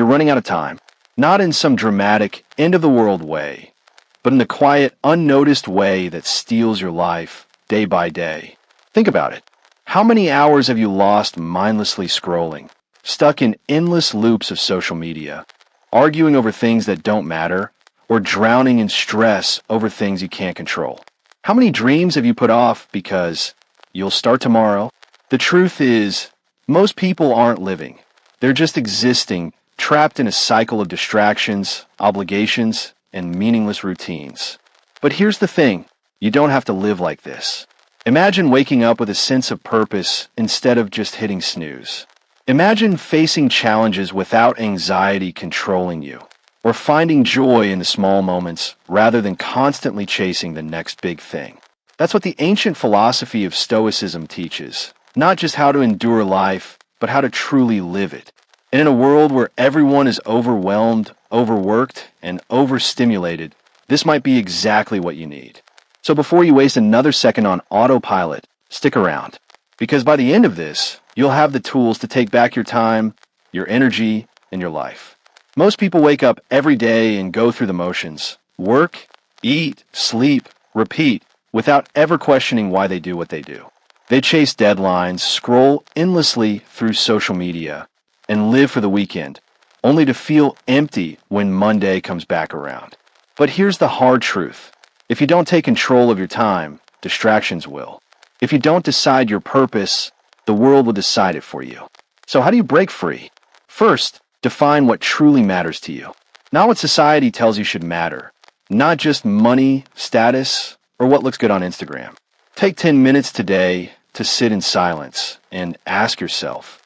You're running out of time. Not in some dramatic, end-of-the-world way, but in the quiet, unnoticed way that steals your life day by day. Think about it. How many hours have you lost mindlessly scrolling, stuck in endless loops of social media, arguing over things that don't matter, or drowning in stress over things you can't control? How many dreams have you put off because you'll start tomorrow? The truth is, most people aren't living. They're just existing, trapped in a cycle of distractions, obligations, and meaningless routines. But here's the thing, you don't have to live like this. Imagine waking up with a sense of purpose instead of just hitting snooze. Imagine facing challenges without anxiety controlling you, or finding joy in the small moments rather than constantly chasing the next big thing. That's what the ancient philosophy of Stoicism teaches, not just how to endure life, but how to truly live it. And in a world where everyone is overwhelmed, overworked, and overstimulated, this might be exactly what you need. So before you waste another second on autopilot, stick around. Because by the end of this, you'll have the tools to take back your time, your energy, and your life. Most people wake up every day and go through the motions. Work, eat, sleep, repeat, without ever questioning why they do what they do. They chase deadlines, scroll endlessly through social media, and live for the weekend, only to feel empty when Monday comes back around. But here's the hard truth. If you don't take control of your time, distractions will. If you don't decide your purpose, the world will decide it for you. So how do you break free? First, define what truly matters to you. Not what society tells you should matter. Not just money, status, or what looks good on Instagram. Take 10 minutes today to sit in silence and ask yourself,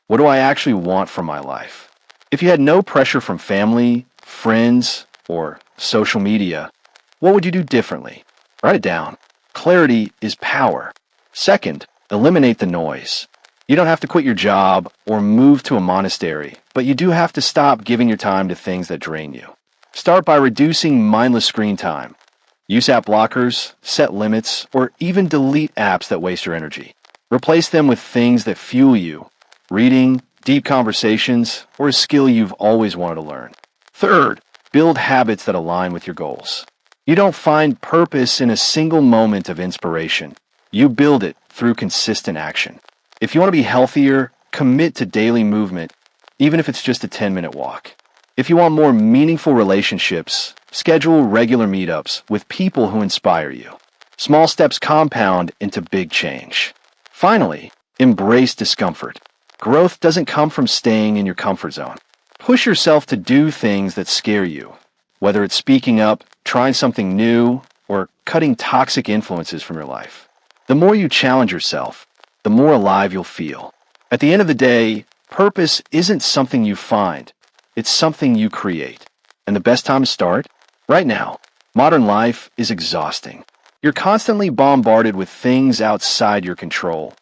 what do I actually want from my life? If you had no pressure from family, friends, or social media, what would you do differently? Write it down. Clarity is power. Second, eliminate the noise. You don't have to quit your job or move to a monastery, but you do have to stop giving your time to things that drain you. Start by reducing mindless screen time. Use app blockers, set limits, or even delete apps that waste your energy. Replace them with things that fuel you. Reading, deep conversations, or a skill you've always wanted to learn. Third, build habits that align with your goals. You don't find purpose in a single moment of inspiration. You build it through consistent action. If you want to be healthier, commit to daily movement, even if it's just a 10-minute walk. If you want more meaningful relationships, schedule regular meetups with people who inspire you. Small steps compound into big change. Finally, embrace discomfort. Growth doesn't come from staying in your comfort zone. Push yourself to do things that scare you, whether it's speaking up, trying something new, or cutting toxic influences from your life. The more you challenge yourself, the more alive you'll feel. At the end of the day, purpose isn't something you find, it's something you create. And the best time to start? Right now. Modern life is exhausting. You're constantly bombarded with things outside your control.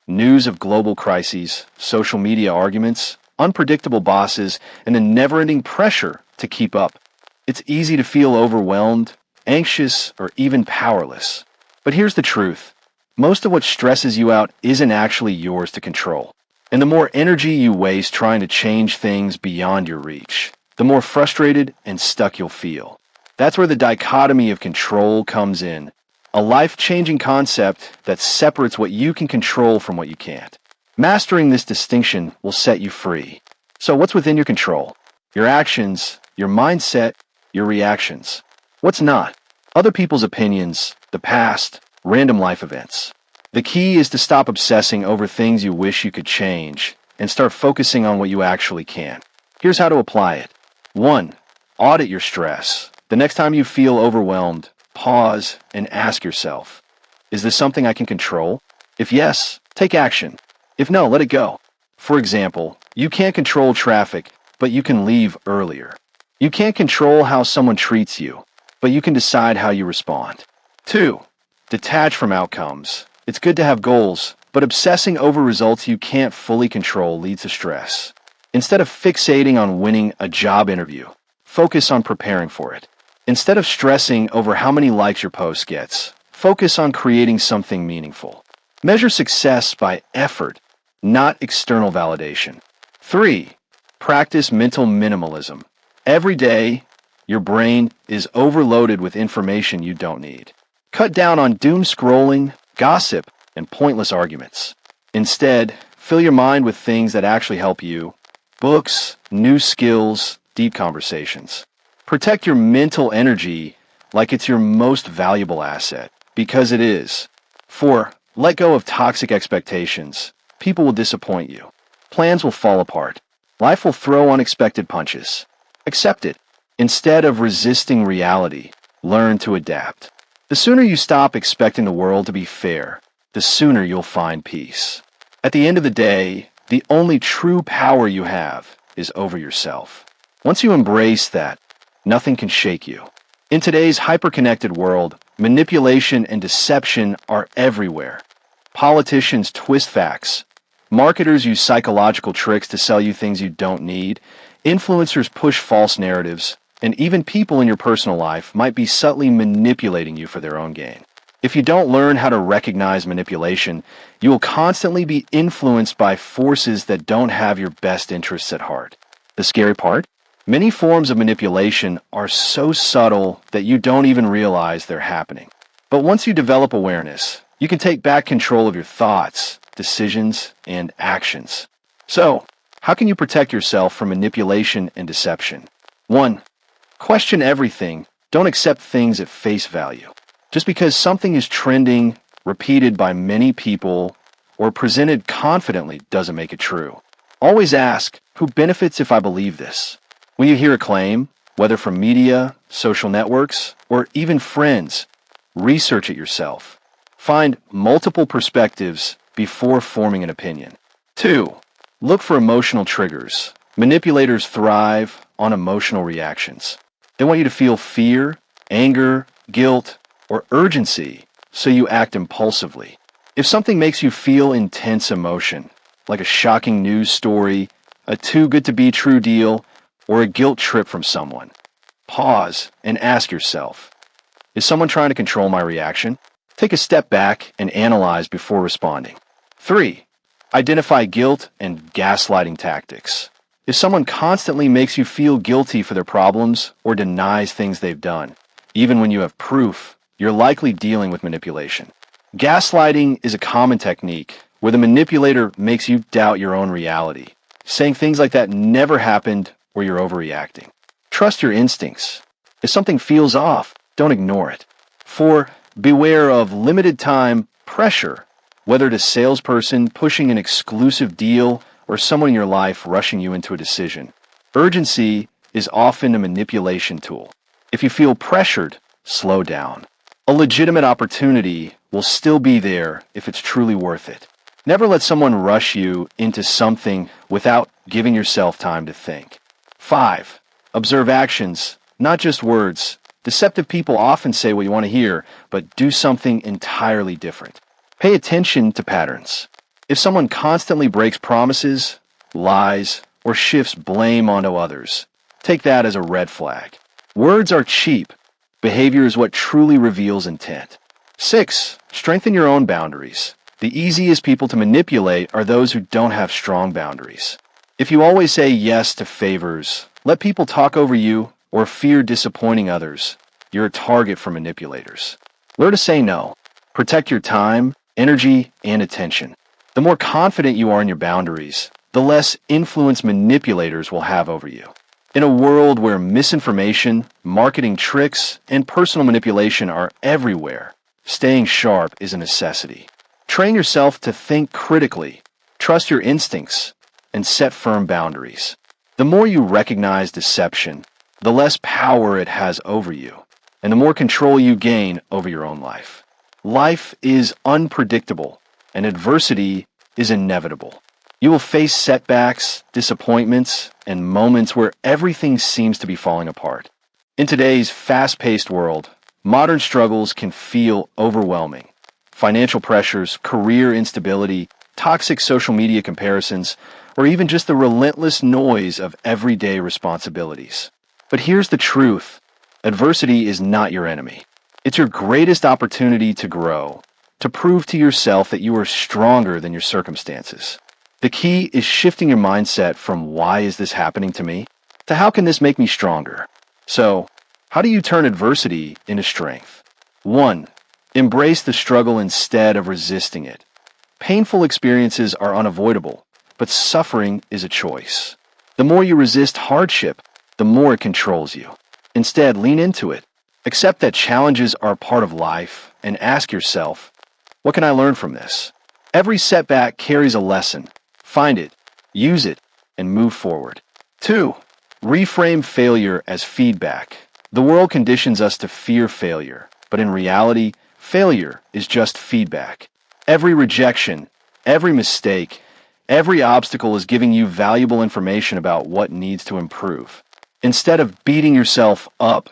News of global crises, social media arguments, unpredictable bosses, and a never-ending pressure to keep up. It's easy to feel overwhelmed, anxious, or even powerless. But here's the truth. Most of what stresses you out isn't actually yours to control. And the more energy you waste trying to change things beyond your reach, the more frustrated and stuck you'll feel. That's where the dichotomy of control comes in. A life-changing concept that separates what you can control from what you can't. Mastering this distinction will set you free. So what's within your control? Your actions, your mindset, your reactions. What's not? Other people's opinions, the past, random life events. The key is to stop obsessing over things you wish you could change and start focusing on what you actually can. Here's how to apply it. 1. Audit your stress. The next time you feel overwhelmed, pause and ask yourself, is this something I can control? If yes, take action. If no, let it go. For example, you can't control traffic, but you can leave earlier. You can't control how someone treats you, but you can decide how you respond. 2. Detach from outcomes. It's good to have goals, but obsessing over results you can't fully control leads to stress. Instead of fixating on winning a job interview, focus on preparing for it. Instead of stressing over how many likes your post gets, focus on creating something meaningful. Measure success by effort, not external validation. 3. Practice mental minimalism. Every day, your brain is overloaded with information you don't need. Cut down on doom scrolling, gossip, and pointless arguments. Instead, fill your mind with things that actually help you: books, new skills, deep conversations. Protect your mental energy like it's your most valuable asset, because it is. 4. Let go of toxic expectations. People will disappoint you. Plans will fall apart. Life will throw unexpected punches. Accept it. Instead of resisting reality, learn to adapt. The sooner you stop expecting the world to be fair, the sooner you'll find peace. At the end of the day, the only true power you have is over yourself. Once you embrace that, nothing can shake you. In today's hyper-connected world, manipulation and deception are everywhere. Politicians twist facts. Marketers use psychological tricks to sell you things you don't need. Influencers push false narratives. And even people in your personal life might be subtly manipulating you for their own gain. If you don't learn how to recognize manipulation, you will constantly be influenced by forces that don't have your best interests at heart. The scary part? Many forms of manipulation are so subtle that you don't even realize they're happening. But once you develop awareness, you can take back control of your thoughts, decisions, and actions. So, how can you protect yourself from manipulation and deception? 1. Question everything. Don't accept things at face value. Just because something is trending, repeated by many people, or presented confidently doesn't make it true. Always ask, who benefits if I believe this? When you hear a claim, whether from media, social networks, or even friends, research it yourself. Find multiple perspectives before forming an opinion. 2. Look for emotional triggers. Manipulators thrive on emotional reactions. They want you to feel fear, anger, guilt, or urgency, so you act impulsively. If something makes you feel intense emotion, like a shocking news story, a too-good-to-be-true deal, or a guilt trip from someone, pause and ask yourself, is someone trying to control my reaction? Take a step back and analyze before responding. 3. Identify guilt and gaslighting tactics. If someone constantly makes you feel guilty for their problems or denies things they've done, even when you have proof, you're likely dealing with manipulation. Gaslighting is a common technique where the manipulator makes you doubt your own reality, saying things like that never happened or you're overreacting. Trust your instincts. If something feels off, don't ignore it. 4. Beware of limited time pressure, whether it's a salesperson pushing an exclusive deal or someone in your life rushing you into a decision. Urgency is often a manipulation tool. If you feel pressured, slow down. A legitimate opportunity will still be there if it's truly worth it. Never let someone rush you into something without giving yourself time to think. 5. Observe actions, not just words. Deceptive people often say what you want to hear, but do something entirely different. Pay attention to patterns. If someone constantly breaks promises, lies, or shifts blame onto others, take that as a red flag. Words are cheap. Behavior is what truly reveals intent. 6. Strengthen your own boundaries. The easiest people to manipulate are those who don't have strong boundaries. If you always say yes to favors, let people talk over you, or fear disappointing others, you're a target for manipulators. Learn to say no. Protect your time, energy, and attention. The more confident you are in your boundaries, the less influence manipulators will have over you. In a world where misinformation, marketing tricks, and personal manipulation are everywhere, staying sharp is a necessity. Train yourself to think critically, trust your instincts, and set firm boundaries. The more you recognize deception, the less power it has over you, and the more control you gain over your own life. Life is unpredictable, and adversity is inevitable. You will face setbacks, disappointments, and moments where everything seems to be falling apart. In today's fast-paced world, modern struggles can feel overwhelming. Financial pressures, career instability, toxic social media comparisons, or even just the relentless noise of everyday responsibilities. But here's the truth. Adversity is not your enemy. It's your greatest opportunity to grow, to prove to yourself that you are stronger than your circumstances. The key is shifting your mindset from "why is this happening to me?" to "how can this make me stronger?" So, how do you turn adversity into strength? 1. Embrace the struggle instead of resisting it. Painful experiences are unavoidable, but suffering is a choice. The more you resist hardship, the more it controls you. Instead, lean into it. Accept that challenges are part of life and ask yourself, what can I learn from this? Every setback carries a lesson. Find it, use it, and move forward. 2. Reframe failure as feedback. The world conditions us to fear failure, but in reality, failure is just feedback. Every rejection, every mistake, every obstacle is giving you valuable information about what needs to improve. Instead of beating yourself up,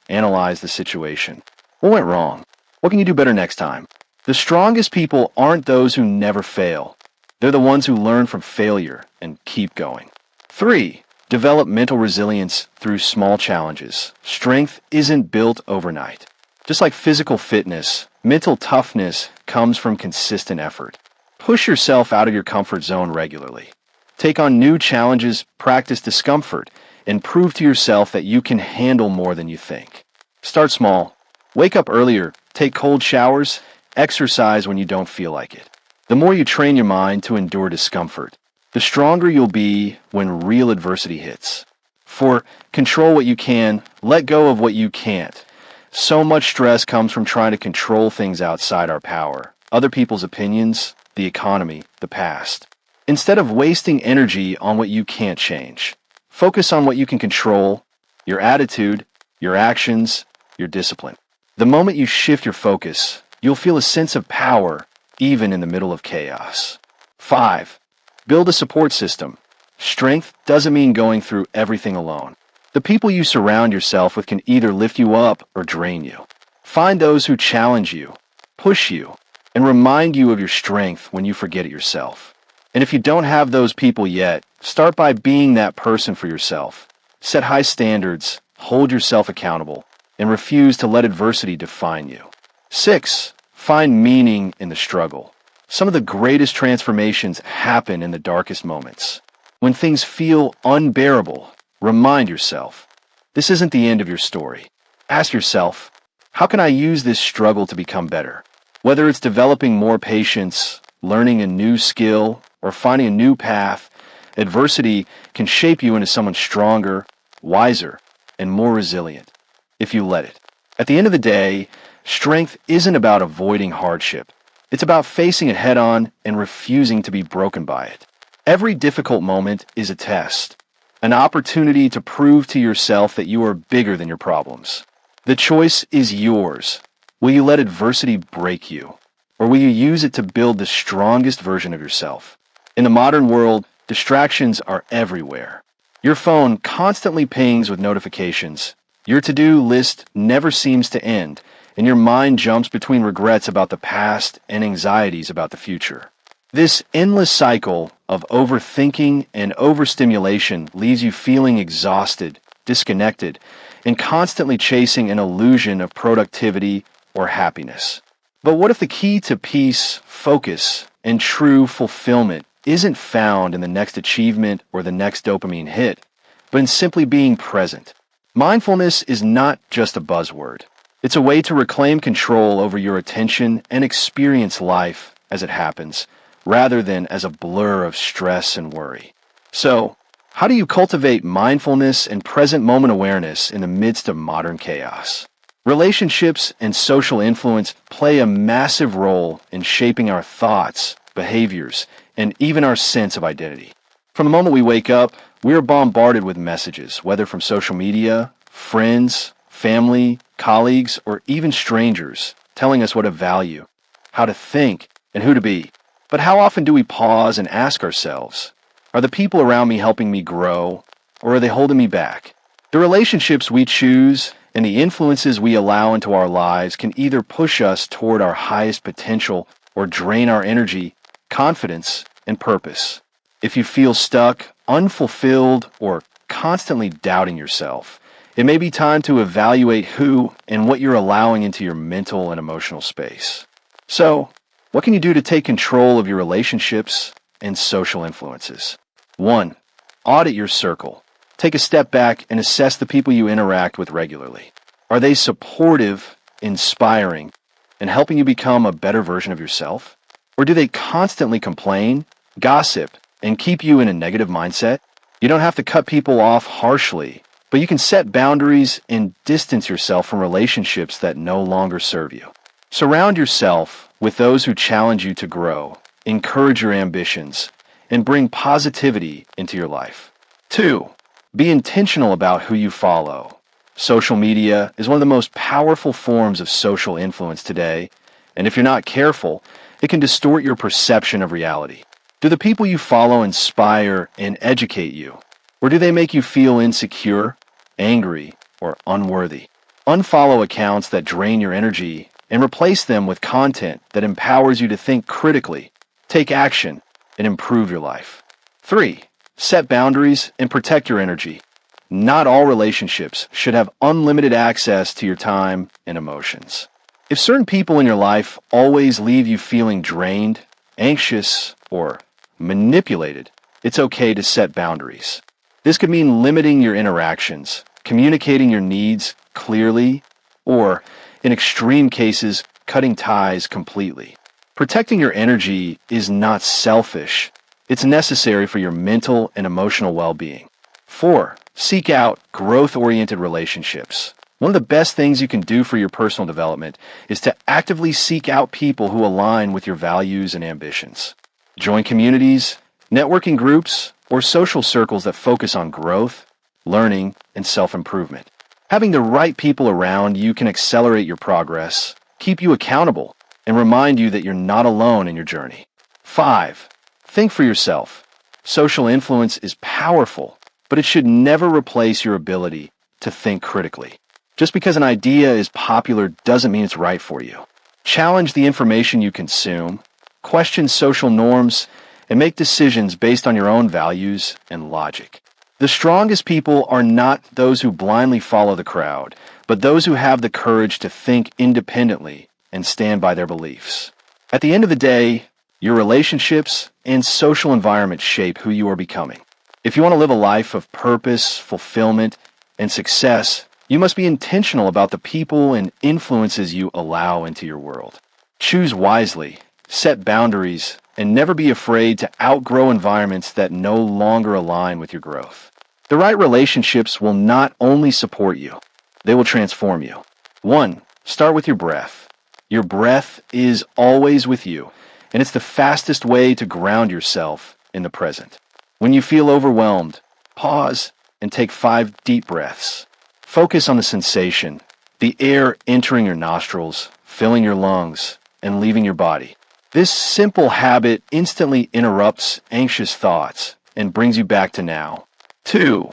analyze the situation. What went wrong? What can you do better next time? The strongest people aren't those who never fail. They're the ones who learn from failure and keep going. 3. Develop mental resilience through small challenges. Strength isn't built overnight. Just like physical fitness, mental toughness comes from consistent effort. Push yourself out of your comfort zone regularly. Take on new challenges, practice discomfort, and prove to yourself that you can handle more than you think. Start small. Wake up earlier, take cold showers, exercise when you don't feel like it. The more you train your mind to endure discomfort, the stronger you'll be when real adversity hits. For control what you can, let go of what you can't. So much stress comes from trying to control things outside our power, other people's opinions, the economy, the past. Instead of wasting energy on what you can't change, focus on what you can control, your attitude, your actions, your discipline. The moment you shift your focus, you'll feel a sense of power even in the middle of chaos. 5. Build a support system. Strength doesn't mean going through everything alone. The people you surround yourself with can either lift you up or drain you. Find those who challenge you, push you, and remind you of your strength when you forget it yourself. And if you don't have those people yet, start by being that person for yourself. Set high standards, hold yourself accountable, and refuse to let adversity define you. 6. Find meaning in the struggle. Some of the greatest transformations happen in the darkest moments. When things feel unbearable, remind yourself, this isn't the end of your story. Ask yourself, how can I use this struggle to become better? Whether it's developing more patience, learning a new skill, or finding a new path, adversity can shape you into someone stronger, wiser, and more resilient, if you let it. At the end of the day, strength isn't about avoiding hardship. It's about facing it head-on and refusing to be broken by it. Every difficult moment is a test, an opportunity to prove to yourself that you are bigger than your problems. The choice is yours. Will you let adversity break you, or will you use it to build the strongest version of yourself? In the modern world, distractions are everywhere. Your phone constantly pings with notifications. Your to-do list never seems to end, and your mind jumps between regrets about the past and anxieties about the future. This endless cycle of overthinking and overstimulation leaves you feeling exhausted, disconnected, and constantly chasing an illusion of productivity or happiness. But what if the key to peace, focus, and true fulfillment isn't found in the next achievement or the next dopamine hit, but in simply being present? Mindfulness is not just a buzzword. It's a way to reclaim control over your attention and experience life as it happens, rather than as a blur of stress and worry. So, how do you cultivate mindfulness and present moment awareness in the midst of modern chaos? Relationships and social influence play a massive role in shaping our thoughts, behaviors, and even our sense of identity. From the moment we wake up, we are bombarded with messages, whether from social media, friends, family, colleagues, or even strangers, telling us what to value, how to think, and who to be. But how often do we pause and ask ourselves, are the people around me helping me grow, or are they holding me back? The relationships we choose and the influences we allow into our lives can either push us toward our highest potential or drain our energy, confidence, and purpose. If you feel stuck, unfulfilled, or constantly doubting yourself, it may be time to evaluate who and what you're allowing into your mental and emotional space. So, what can you do to take control of your relationships, and social influences. 1. Audit your circle. Take a step back and assess the people you interact with regularly. Are they supportive, inspiring, and helping you become a better version of yourself? Or do they constantly complain, gossip, and keep you in a negative mindset? You don't have to cut people off harshly, but you can set boundaries and distance yourself from relationships that no longer serve you. Surround yourself with those who challenge you to grow, encourage your ambitions, and bring positivity into your life. 2. Be intentional about who you follow. Social media is one of the most powerful forms of social influence today, and if you're not careful, it can distort your perception of reality. Do the people you follow inspire and educate you, or do they make you feel insecure, angry, or unworthy? Unfollow accounts that drain your energy and replace them with content that empowers you to think critically, take action, and improve your life. 3. Set boundaries and protect your energy. Not all relationships should have unlimited access to your time and emotions. If certain people in your life always leave you feeling drained, anxious, or manipulated, it's okay to set boundaries. This could mean limiting your interactions, communicating your needs clearly, or, in extreme cases, cutting ties completely. Protecting your energy is not selfish. It's necessary for your mental and emotional well-being. 4. Seek out growth-oriented relationships. One of the best things you can do for your personal development is to actively seek out people who align with your values and ambitions. Join communities, networking groups, or social circles that focus on growth, learning, and self-improvement. Having the right people around you can accelerate your progress, keep you accountable, and remind you that you're not alone in your journey. 5. Think for yourself. Social influence is powerful, but it should never replace your ability to think critically. Just because an idea is popular doesn't mean it's right for you. Challenge the information you consume, question social norms, and make decisions based on your own values and logic. The strongest people are not those who blindly follow the crowd, but those who have the courage to think independently and stand by their beliefs. At the end of the day, your relationships and social environment shape who you are becoming. If you want to live a life of purpose, fulfillment, and success, you must be intentional about the people and influences you allow into your world. Choose wisely, set boundaries, and never be afraid to outgrow environments that no longer align with your growth. The right relationships will not only support you, they will transform you. 1. Start with your breath. Your breath is always with you, and it's the fastest way to ground yourself in the present. When you feel overwhelmed, pause and take 5 deep breaths. Focus on the sensation, the air entering your nostrils, filling your lungs, and leaving your body. This simple habit instantly interrupts anxious thoughts and brings you back to now. 2.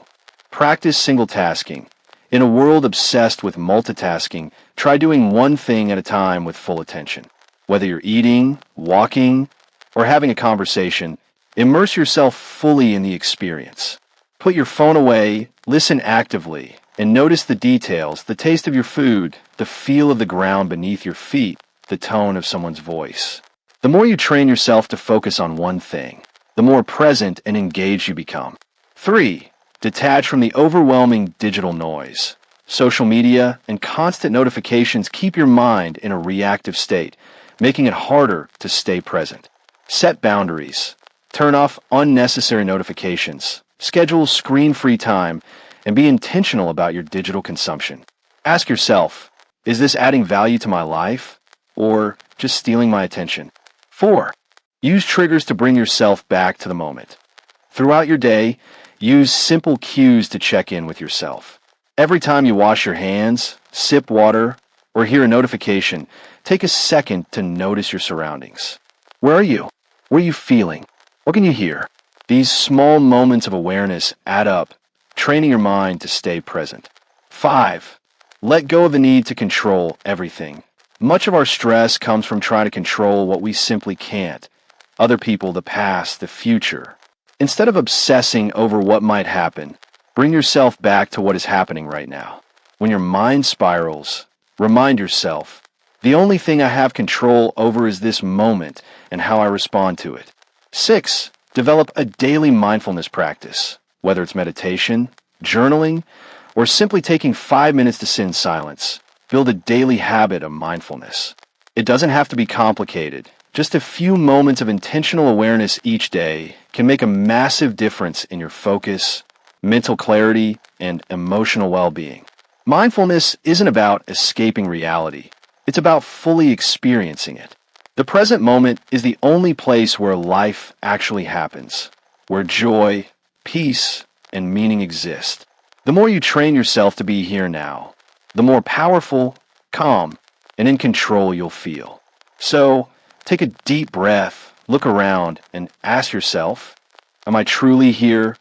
Practice single tasking. In a world obsessed with multitasking, try doing one thing at a time with full attention. Whether you're eating, walking, or having a conversation, immerse yourself fully in the experience. Put your phone away, listen actively, and notice the details, the taste of your food, the feel of the ground beneath your feet, the tone of someone's voice. The more you train yourself to focus on one thing, the more present and engaged you become. 3. Detach from the overwhelming digital noise. Social media and constant notifications keep your mind in a reactive state, making it harder to stay present. Set boundaries. Turn off unnecessary notifications. Schedule screen-free time, and be intentional about your digital consumption. Ask yourself, is this adding value to my life, or just stealing my attention? 4. Use triggers to bring yourself back to the moment. Throughout your day, use simple cues to check in with yourself. Every time you wash your hands, sip water, or hear a notification, take a second to notice your surroundings. Where are you? What are you feeling? What can you hear? These small moments of awareness add up, training your mind to stay present. 5. Let go of the need to control everything. Much of our stress comes from trying to control what we simply can't. Other people, the past, the future. Instead of obsessing over what might happen, bring yourself back to what is happening right now. When your mind spirals, remind yourself, the only thing I have control over is this moment and how I respond to it. 6. Develop a daily mindfulness practice, whether it's meditation, journaling, or simply taking 5 minutes to sit in silence. Build a daily habit of mindfulness. It doesn't have to be complicated. Just a few moments of intentional awareness each day can make a massive difference in your focus, mental clarity, and emotional well-being. Mindfulness isn't about escaping reality. It's about fully experiencing it. The present moment is the only place where life actually happens, where joy, peace, and meaning exist. The more you train yourself to be here now, the more powerful, calm, and in control you'll feel. So, take a deep breath, look around, and ask yourself, am I truly here,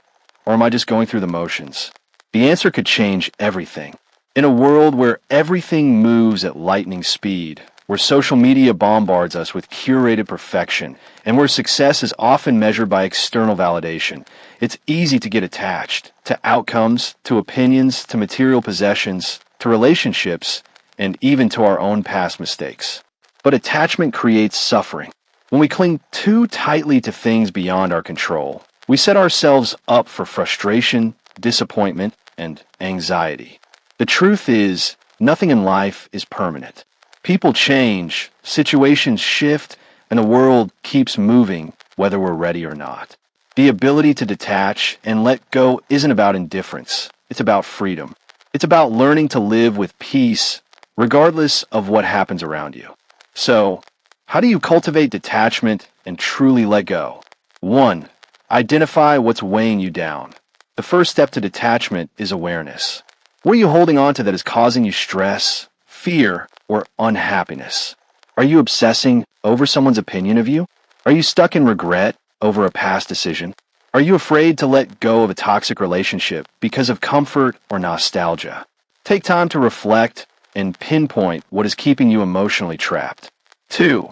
or am I just going through the motions? The answer could change everything. In a world where everything moves at lightning speed, where social media bombards us with curated perfection, and where success is often measured by external validation, it's easy to get attached to outcomes, to opinions, to material possessions, to relationships, and even to our own past mistakes. But attachment creates suffering. When we cling too tightly to things beyond our control, we set ourselves up for frustration, disappointment, and anxiety. The truth is, nothing in life is permanent. People change, situations shift, and the world keeps moving, whether we're ready or not. The ability to detach and let go isn't about indifference. It's about freedom. It's about learning to live with peace, regardless of what happens around you. So, how do you cultivate detachment and truly let go? 1. Identify what's weighing you down. The first step to detachment is awareness. What are you holding on to that is causing you stress, fear, or unhappiness? Are you obsessing over someone's opinion of you? Are you stuck in regret over a past decision? Are you afraid to let go of a toxic relationship because of comfort or nostalgia? Take time to reflect and pinpoint what is keeping you emotionally trapped. 2.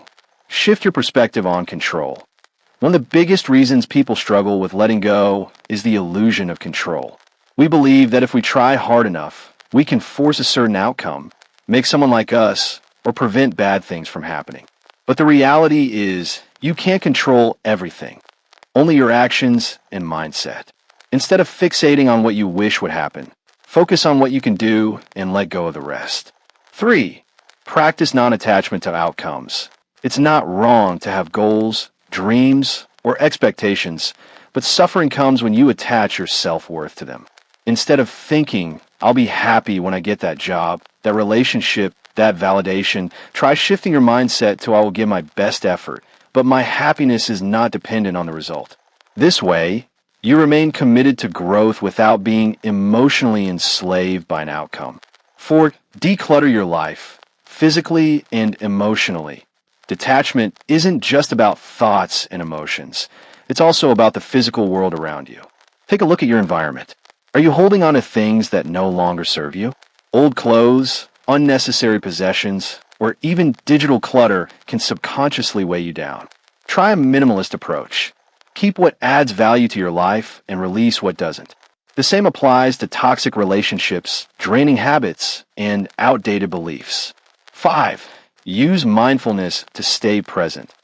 Shift your perspective on control. One of the biggest reasons people struggle with letting go is the illusion of control. We believe that if we try hard enough, we can force a certain outcome, make someone like us, or prevent bad things from happening. But the reality is, you can't control everything, only your actions and mindset. Instead of fixating on what you wish would happen, focus on what you can do and let go of the rest. 3. Practice non-attachment to outcomes. It's not wrong to have goals, dreams, or expectations, but suffering comes when you attach your self-worth to them. Instead of thinking, I'll be happy when I get that job, that relationship, that validation, try shifting your mindset to I will give my best effort, but my happiness is not dependent on the result. This way, you remain committed to growth without being emotionally enslaved by an outcome. 4. Declutter your life, physically and emotionally. Detachment isn't just about thoughts and emotions. It's also about the physical world around you. Take a look at your environment. Are you holding on to things that no longer serve you? Old clothes, unnecessary possessions, or even digital clutter can subconsciously weigh you down. Try a minimalist approach. Keep what adds value to your life and release what doesn't. The same applies to toxic relationships, draining habits, and outdated beliefs. 5. Use mindfulness to stay present.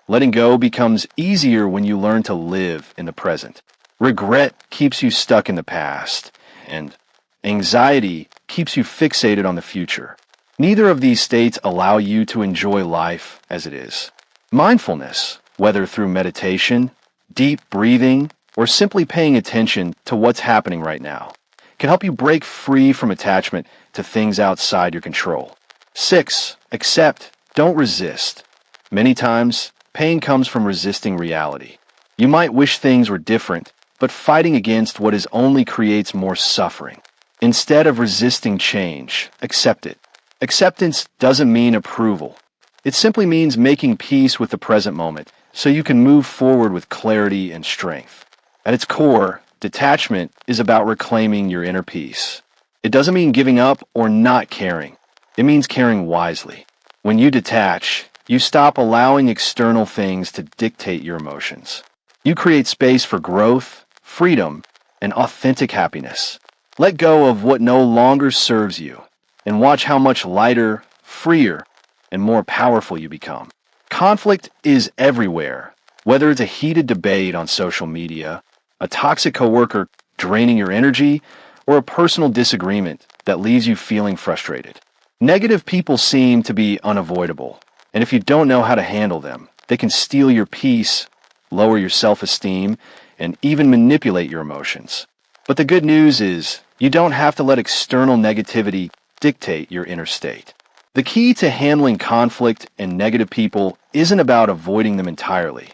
Letting go becomes easier when you learn to live in the present. Regret keeps you stuck in the past, and anxiety keeps you fixated on the future. Neither of these states allow you to enjoy life as it is. Mindfulness, whether through meditation, deep breathing, or simply paying attention to what's happening right now, can help you break free from attachment to things outside your control. 6. Accept, don't resist. Many times, pain comes from resisting reality. You might wish things were different, but fighting against what is only creates more suffering. Instead of resisting change, accept it. Acceptance doesn't mean approval. It simply means making peace with the present moment so you can move forward with clarity and strength. At its core, detachment is about reclaiming your inner peace. It doesn't mean giving up or not caring. It means caring wisely. When you detach, you stop allowing external things to dictate your emotions. You create space for growth, freedom, and authentic happiness. Let go of what no longer serves you, and watch how much lighter, freer, and more powerful you become. Conflict is everywhere, Whether it's a heated debate on social media, a toxic coworker draining your energy, or a personal disagreement that leaves you feeling frustrated. Negative people seem to be unavoidable, and if you don't know how to handle them, they can steal your peace, lower your self-esteem, and even manipulate your emotions. But the good news is, you don't have to let external negativity dictate your inner state. The key to handling conflict and negative people isn't about avoiding them entirely.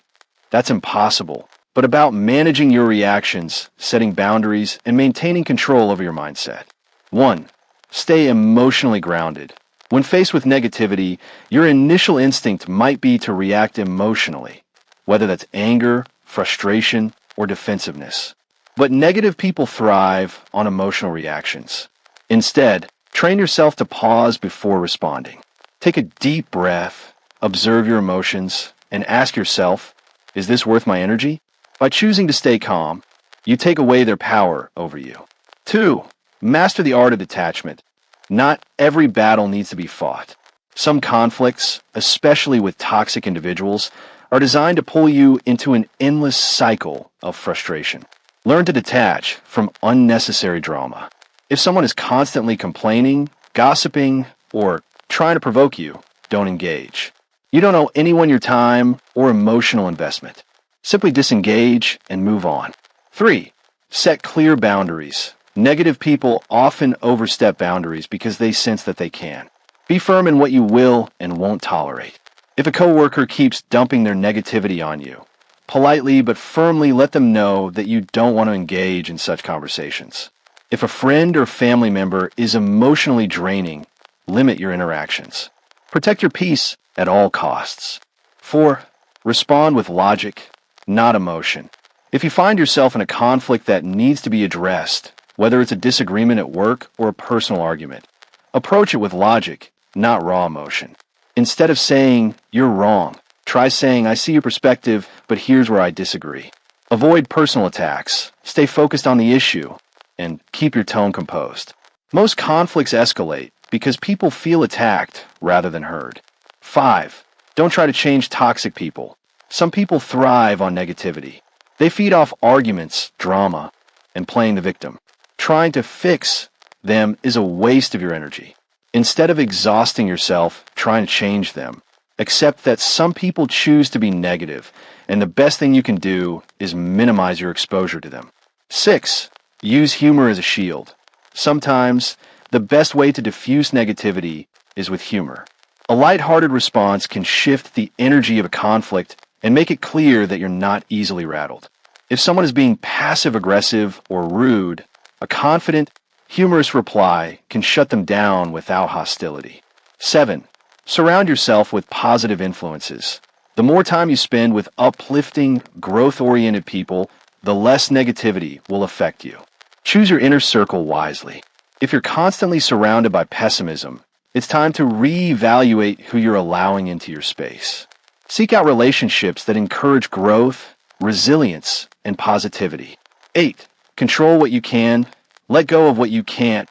That's impossible, but about managing your reactions, setting boundaries, and maintaining control over your mindset. 1. Stay emotionally grounded. When faced with negativity, your initial instinct might be to react emotionally, whether that's anger, frustration, or defensiveness. But negative people thrive on emotional reactions. Instead, train yourself to pause before responding. Take a deep breath, observe your emotions, and ask yourself, is this worth my energy? By choosing to stay calm, you take away their power over you. 2. Master the art of detachment. Not every battle needs to be fought. Some conflicts, especially with toxic individuals, are designed to pull you into an endless cycle of frustration. Learn to detach from unnecessary drama. If someone is constantly complaining, gossiping, or trying to provoke you, don't engage. You don't owe anyone your time or emotional investment. Simply disengage and move on. 3. Set clear boundaries. Negative people often overstep boundaries because they sense that they can. Be firm in what you will and won't tolerate. If a coworker keeps dumping their negativity on you, politely but firmly let them know that you don't want to engage in such conversations. If a friend or family member is emotionally draining, limit your interactions. Protect your peace at all costs. 4. Respond with logic, not emotion. If you find yourself in a conflict that needs to be addressed, whether it's a disagreement at work or a personal argument, approach it with logic, not raw emotion. Instead of saying, you're wrong, try saying, I see your perspective, but here's where I disagree. Avoid personal attacks, stay focused on the issue, and keep your tone composed. Most conflicts escalate because people feel attacked rather than heard. 5. Don't try to change toxic people. Some people thrive on negativity. They feed off arguments, drama, and playing the victim. Trying to fix them is a waste of your energy. Instead of exhausting yourself trying to change them, accept that some people choose to be negative, and the best thing you can do is minimize your exposure to them. 6. Use humor as a shield. Sometimes, the best way to diffuse negativity is with humor. A lighthearted response can shift the energy of a conflict and make it clear that you're not easily rattled. If someone is being passive-aggressive or rude, a confident, humorous reply can shut them down without hostility. 7. Surround yourself with positive influences. The more time you spend with uplifting, growth-oriented people, the less negativity will affect you. Choose your inner circle wisely. If you're constantly surrounded by pessimism, it's time to reevaluate who you're allowing into your space. Seek out relationships that encourage growth, resilience, and positivity. 8. Control what you can. Let go of what you can't.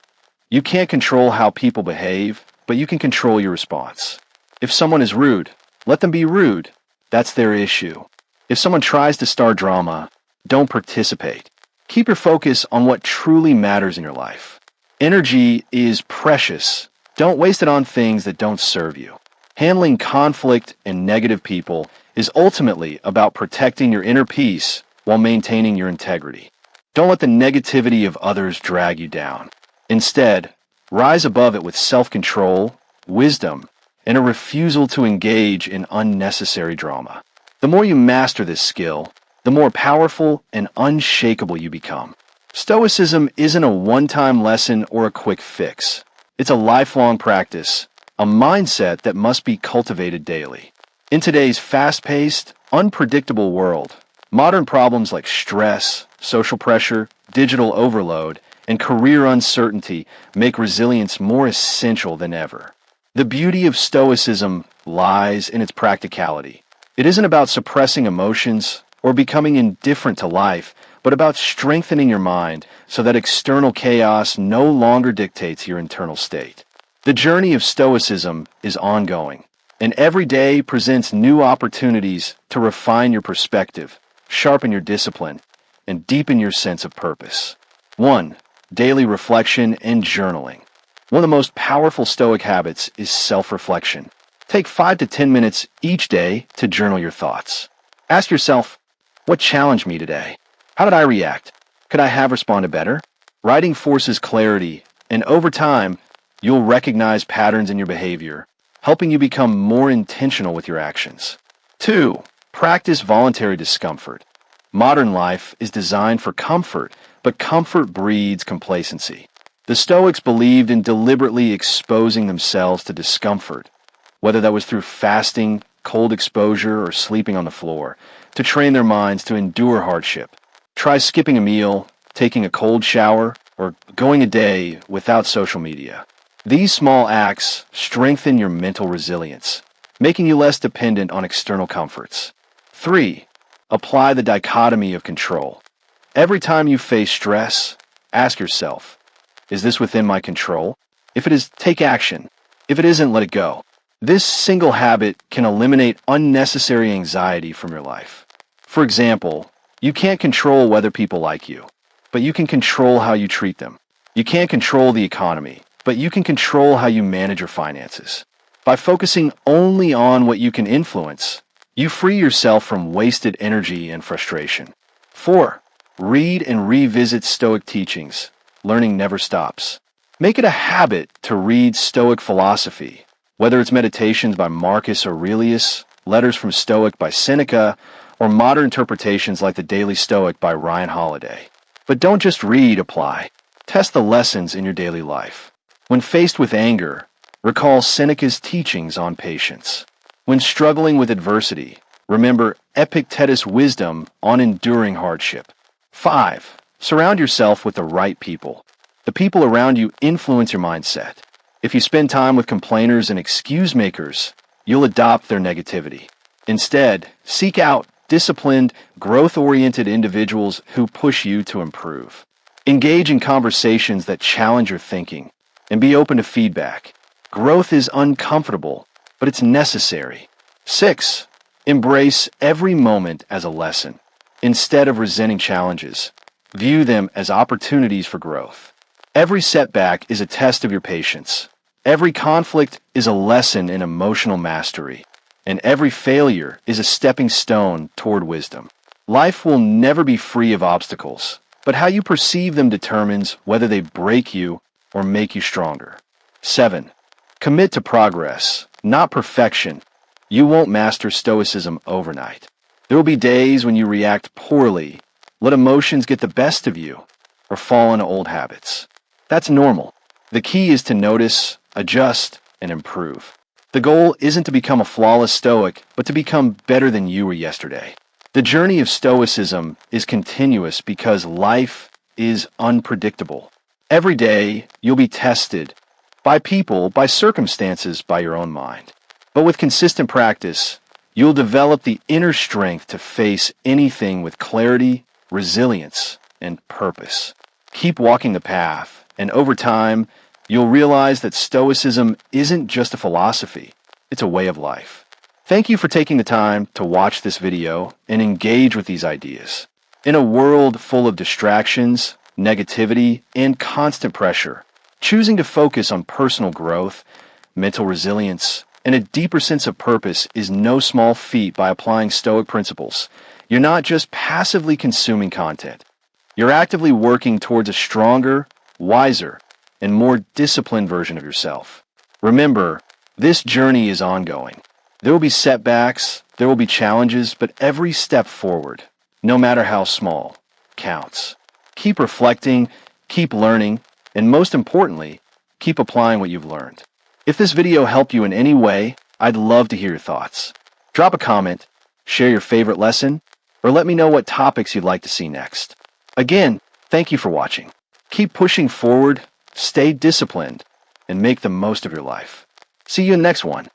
You can't control how people behave, but you can control your response. If someone is rude, let them be rude. That's their issue. If someone tries to start drama, don't participate. Keep your focus on what truly matters in your life. Energy is precious. Don't waste it on things that don't serve you. Handling conflict and negative people is ultimately about protecting your inner peace while maintaining your integrity. Don't let the negativity of others drag you down. Instead, rise above it with self-control, wisdom, and a refusal to engage in unnecessary drama. The more you master this skill, the more powerful and unshakable you become. Stoicism isn't a one-time lesson or a quick fix. It's a lifelong practice, a mindset that must be cultivated daily. In today's fast-paced, unpredictable world, modern problems like stress, social pressure, digital overload, and career uncertainty make resilience more essential than ever. The beauty of Stoicism lies in its practicality. It isn't about suppressing emotions or becoming indifferent to life, but about strengthening your mind so that external chaos no longer dictates your internal state. The journey of Stoicism is ongoing, And every day presents new opportunities to refine your perspective, sharpen your discipline, and deepen your sense of purpose. 1. Daily reflection and journaling. One of the most powerful Stoic habits is self-reflection. Take 5 to 10 minutes each day to journal your thoughts. Ask yourself, what challenged me today? How did I react? Could I have responded better? Writing forces clarity, and over time, you'll recognize patterns in your behavior, helping you become more intentional with your actions. 2. Practice voluntary discomfort. Modern life is designed for comfort, but comfort breeds complacency. The Stoics believed in deliberately exposing themselves to discomfort, whether that was through fasting, cold exposure, or sleeping on the floor, to train their minds to endure hardship. Try skipping a meal, taking a cold shower, or going a day without social media. These small acts strengthen your mental resilience, making you less dependent on external comforts. 3. Apply the dichotomy of control. Every time you face stress, ask yourself, is this within my control? If it is, take action. If it isn't, let it go. This single habit can eliminate unnecessary anxiety from your life. For example, you can't control whether people like you, but you can control how you treat them. You can't control the economy, but you can control how you manage your finances. By focusing only on what you can influence, you free yourself from wasted energy and frustration. 4. Read and revisit Stoic teachings. Learning never stops. Make it a habit to read Stoic philosophy, whether it's meditations by Marcus Aurelius, letters from Stoic by Seneca, or modern interpretations like the Daily Stoic by Ryan Holiday. But don't just read, apply. Test the lessons in your daily life. When faced with anger, recall Seneca's teachings on patience. When struggling with adversity, remember Epictetus' wisdom on enduring hardship. 5. Surround yourself with the right people. The people around you influence your mindset. If you spend time with complainers and excuse makers, you'll adopt their negativity. Instead, seek out disciplined, growth-oriented individuals who push you to improve. Engage in conversations that challenge your thinking, and be open to feedback. Growth is uncomfortable, but it's necessary. 6. Embrace every moment as a lesson. Instead of resenting challenges, view them as opportunities for growth. Every setback is a test of your patience. Every conflict is a lesson in emotional mastery. And every failure is a stepping stone toward wisdom. Life will never be free of obstacles, but how you perceive them determines whether they break you or make you stronger. 7. Commit to progress, not perfection. You won't master Stoicism overnight. There will be days when you react poorly, let emotions get the best of you, or fall into old habits. That's normal. The key is to notice, adjust, and improve. The goal isn't to become a flawless Stoic, but to become better than you were yesterday. The journey of Stoicism is continuous because life is unpredictable. Every day, you'll be tested by people, by circumstances, by your own mind. But with consistent practice, you'll develop the inner strength to face anything with clarity, resilience, and purpose. Keep walking the path, and over time, you'll realize that Stoicism isn't just a philosophy, it's a way of life. Thank you for taking the time to watch this video and engage with these ideas. In a world full of distractions, negativity, and constant pressure, choosing to focus on personal growth, mental resilience, and a deeper sense of purpose is no small feat. By applying Stoic principles, you're not just passively consuming content. You're actively working towards a stronger, wiser, and more disciplined version of yourself. Remember, this journey is ongoing. There will be setbacks, there will be challenges, but every step forward, no matter how small, counts. Keep reflecting, keep learning, and most importantly, keep applying what you've learned. If this video helped you in any way, I'd love to hear your thoughts. Drop a comment, share your favorite lesson, or let me know what topics you'd like to see next. Again, thank you for watching. Keep pushing forward, stay disciplined, and make the most of your life. See you in the next one.